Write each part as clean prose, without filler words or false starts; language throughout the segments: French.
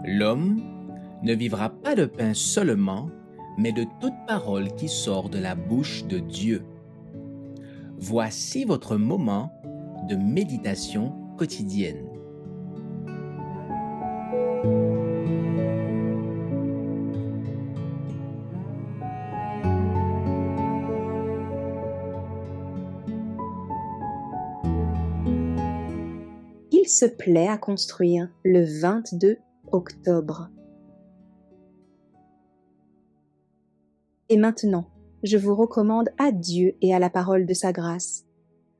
L'homme ne vivra pas de pain seulement, mais de toute parole qui sort de la bouche de Dieu. Voici votre moment de méditation quotidienne. Il se plaît à construire le 22 octobre. Et maintenant, je vous recommande à Dieu et à la parole de sa grâce,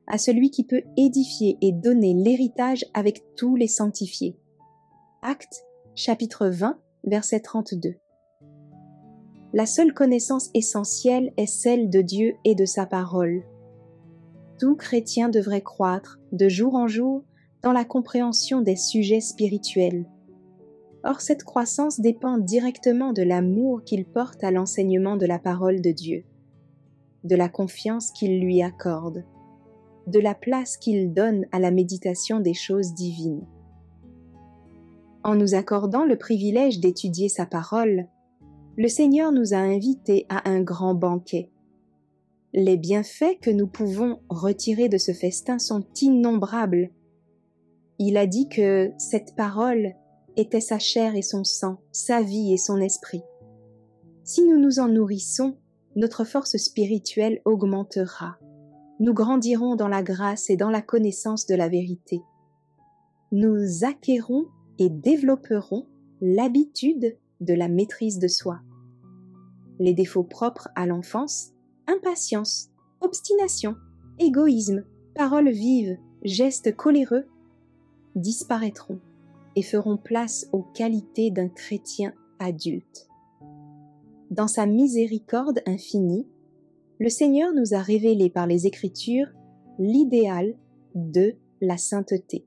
à celui qui peut édifier et donner l'héritage avec tous les sanctifiés. Actes, chapitre 20, verset 32. La seule connaissance essentielle est celle de Dieu et de sa parole. Tout chrétien devrait croître de jour en jour dans la compréhension des sujets spirituels. Or, cette croissance dépend directement de l'amour qu'il porte à l'enseignement de la parole de Dieu, de la confiance qu'il lui accorde, de la place qu'il donne à la méditation des choses divines. En nous accordant le privilège d'étudier sa parole, le Seigneur nous a invités à un grand banquet. Les bienfaits que nous pouvons retirer de ce festin sont innombrables. Il a dit que cette parole était sa chair et son sang, sa vie et son esprit. Si nous nous en nourrissons, notre force spirituelle augmentera. Nous grandirons dans la grâce et dans la connaissance de la vérité. Nous acquérons et développerons l'habitude de la maîtrise de soi. Les défauts propres à l'enfance, impatience, obstination, égoïsme, paroles vives, gestes coléreux, disparaîtront et feront place aux qualités d'un chrétien adulte. Dans sa miséricorde infinie, le Seigneur nous a révélé par les Écritures l'idéal de la sainteté.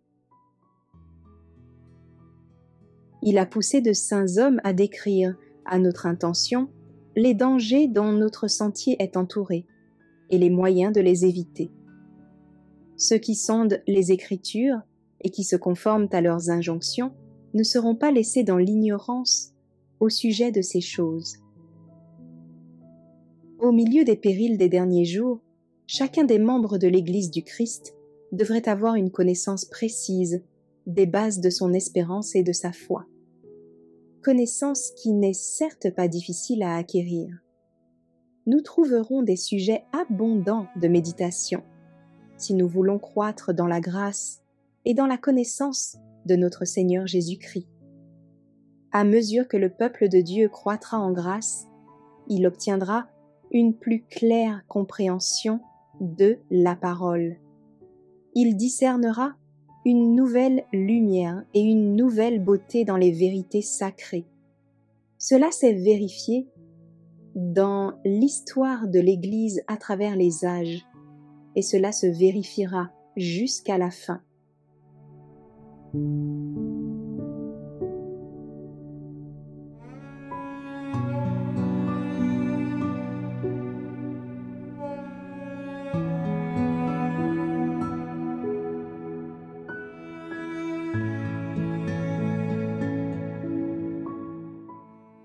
Il a poussé de saints hommes à décrire, à notre intention, les dangers dont notre sentier est entouré et les moyens de les éviter. Ceux qui sondent les Écritures et qui se conforment à leurs injonctions ne seront pas laissés dans l'ignorance au sujet de ces choses. Au milieu des périls des derniers jours, chacun des membres de l'Église du Christ devrait avoir une connaissance précise des bases de son espérance et de sa foi. Connaissance qui n'est certes pas difficile à acquérir. Nous trouverons des sujets abondants de méditation si nous voulons croître dans la grâce et dans la connaissance de notre Seigneur Jésus-Christ. À mesure que le peuple de Dieu croîtra en grâce, il obtiendra une plus claire compréhension de la parole. Il discernera une nouvelle lumière et une nouvelle beauté dans les vérités sacrées. Cela s'est vérifié dans l'histoire de l'Église à travers les âges, et cela se vérifiera jusqu'à la fin.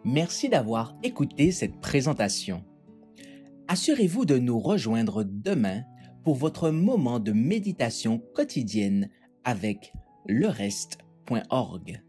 Merci d'avoir écouté cette présentation. Assurez-vous de nous rejoindre demain pour votre moment de méditation quotidienne avec lereste.org.